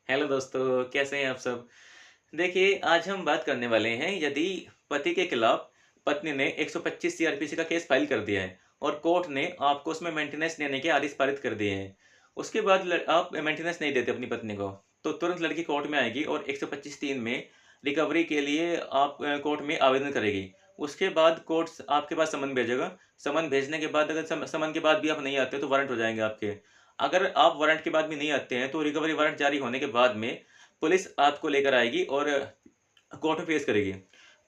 Hello दोस्तों, कैसे हैं आप सब? देखिए, आज हम बात करने वाले हैं यदि पति के खिलाफ पत्नी ने 125 सीआरपीसी का केस फाइल कर दिया है और कोर्ट ने आपको उसमें मेंटेनेंस देने के आदेश पारित कर दिए हैं। उसके बाद आप मेंटेनेंस नहीं देते अपनी पत्नी को, तो तुरंत लड़की कोर्ट में आएगी और 125(3) में रिकवरी के लिए आप कोर्ट में आवेदन करेगी। उसके बाद कोर्ट आपके पास समन भेजेगा। समन भेजने के बाद अगर समन के बाद भी आप नहीं आते तो वारंट हो जाएँगे आपके। अगर आप वारंट के बाद भी नहीं आते हैं तो रिकवरी वारंट जारी होने के बाद में पुलिस आपको लेकर आएगी और कोर्ट में पेश करेगी।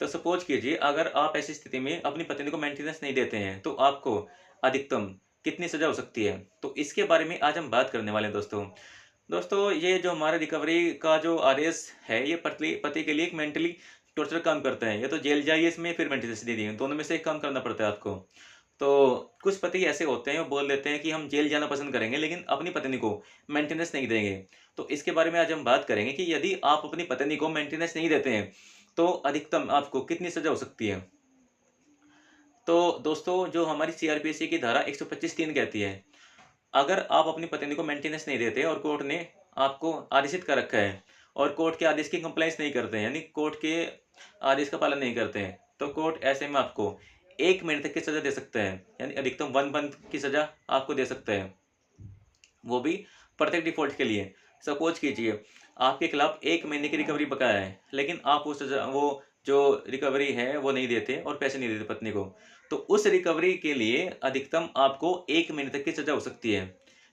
तो सपोज़ कीजिए अगर आप ऐसी स्थिति में अपनी पत्नी को मेंटेनेंस नहीं देते हैं, तो आपको अधिकतम कितनी सज़ा हो सकती है? तो इसके बारे में आज हम बात करने वाले हैं दोस्तों। दोस्तों, ये जो हमारा रिकवरी का जो आदेश है, ये पति पति के लिए एक मेंटली टॉर्चर काम करता है। या तो जेल जाइए इसमें, फिर मेंटेनेंस दे दिए, दोनों में से एक काम करना पड़ता है आपको। तो कुछ पति ऐसे होते हैं, वो बोल देते हैं कि हम जेल जाना पसंद करेंगे, लेकिन अपनी पत्नी को मेंटेनेंस नहीं देंगे। तो इसके बारे में आज हम बात करेंगे कि यदि आप अपनी पत्नी को मेंटेनेंस नहीं देते हैं, तो अधिकतम आपको कितनी सज़ा हो सकती है। तो दोस्तों, जो हमारी सीआरपीसी की धारा 125(3) कहती है, अगर आप अपनी पत्नी को मेंटेनेंस नहीं देते और कोर्ट ने आपको आदेशित कर रखा है और कोर्ट के आदेश की कंप्लायंस नहीं करते हैं, यानी कोर्ट के आदेश का पालन नहीं करते हैं, तो कोर्ट ऐसे में आपको 1 महीने तक की सज़ा दे सकता है, यानी अधिकतम 1 मंथ की सज़ा आपको दे सकता है। वो भी प्रत्येक डिफ़ॉल्ट के लिए। सपोज़ कीजिए आपके खिलाफ 1 महीने की रिकवरी बकाया है, लेकिन आप वो जो रिकवरी है वो नहीं देते और पैसे नहीं देते पत्नी को। तो उस रिकवरी के लिए अधिकतम आपको 1 महीने तक की सज़ा हो सकती है।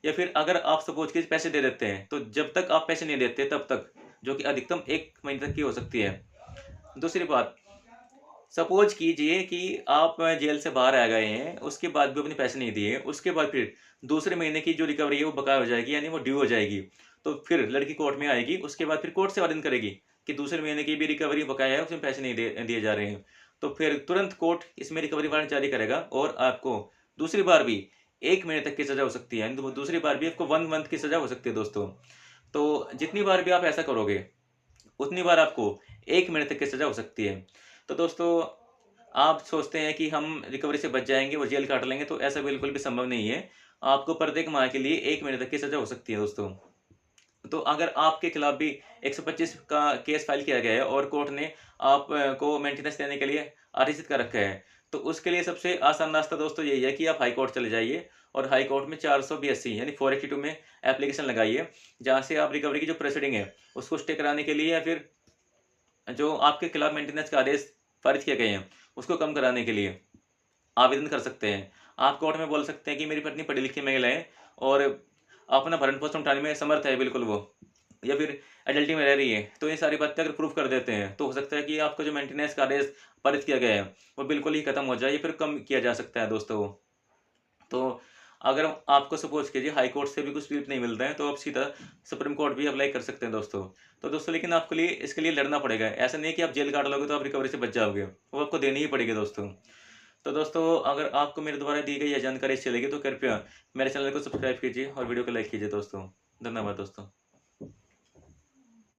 या फिर अगर आप सपोज़ कीजिए पैसे दे देते हैं, तो जब तक आप पैसे नहीं देते तब तक, जो कि अधिकतम 1 महीने तक की हो सकती है। दूसरी बात, सपोज़ कीजिए कि आप जेल से बाहर आ गए हैं, उसके बाद भी अपने पैसे नहीं दिए, उसके बाद फिर दूसरे महीने की जो रिकवरी है वो बकाया हो जाएगी, यानी वो ड्यू हो जाएगी। तो फिर लड़की कोर्ट में आएगी, उसके बाद फिर कोर्ट से आवेदन करेगी कि दूसरे महीने की भी रिकवरी बकाया है, उसमें पैसे नहीं दिए जा रहे हैं। तो फिर तुरंत कोर्ट इसमें रिकवरी वारंट जारी करेगा और आपको दूसरी बार भी 1 महीने तक की सज़ा हो सकती है, यानी दूसरी बार भी आपको 1 मंथ की सज़ा हो सकती है दोस्तों। तो जितनी बार भी आप ऐसा करोगे, उतनी बार आपको 1 महीने तक की सज़ा हो सकती है। तो दोस्तों, आप सोचते हैं कि हम रिकवरी से बच जाएँगे और जेल काट लेंगे, तो ऐसा बिल्कुल भी संभव नहीं है। आपको प्रत्येक माह के लिए 1 महीने तक की सज़ा हो सकती है दोस्तों। तो अगर आपके खिलाफ भी 125 का केस फाइल किया गया है और कोर्ट ने आप को मेंटेनेंस देने के लिए आदेशित कर रखा है, तो उसके लिए सबसे आसान रास्ता दोस्तों यही है कि आप हाई कोर्ट चले जाइए और हाई कोर्ट में 482 यानी 482 में एप्लीकेशन लगाइए, जहाँ से आप रिकवरी की जो प्रोसीडिंग है, उसको स्टे कराने के लिए या फिर जो आपके खिलाफ मेंटेनेंस का आदेश पारित किए गए हैं, उसको कम कराने के लिए आवेदन कर सकते हैं। आप कोर्ट में बोल सकते हैं कि मेरी पत्नी पढ़ी-लिखी महिला है और अपना भरण-पोषण उठाने में समर्थ है बिल्कुल वो, या फिर एडल्टी में रह रही है। तो ये सारी बातें अगर प्रूव कर देते हैं, तो हो सकता है कि आपका जो मेंटेनेंस का आदेश पारित किया गया है, वो बिल्कुल ही खत्म हो जाए या फिर कम किया जा सकता है दोस्तों वो। तो अगर आपको सपोज़ कीजिए हाई कोर्ट से भी कुछ रिलीफ़ नहीं मिलता है, तो आप सीधा सुप्रीम कोर्ट भी अप्लाई कर सकते हैं दोस्तों। तो दोस्तों, लेकिन आपके लिए इसके लिए लड़ना पड़ेगा। ऐसा नहीं है कि आप जेल काट लोगे तो आप रिकवरी से बच जाओगे। वो आपको देनी ही पड़ेगी दोस्तों। तो दोस्तों, अगर आपको मेरे द्वारा दी गई यह जानकारी अच्छी लगी तो कृपया मेरे चैनल को सब्सक्राइब कीजिए और वीडियो को लाइक कीजिए दोस्तों। धन्यवाद दोस्तों।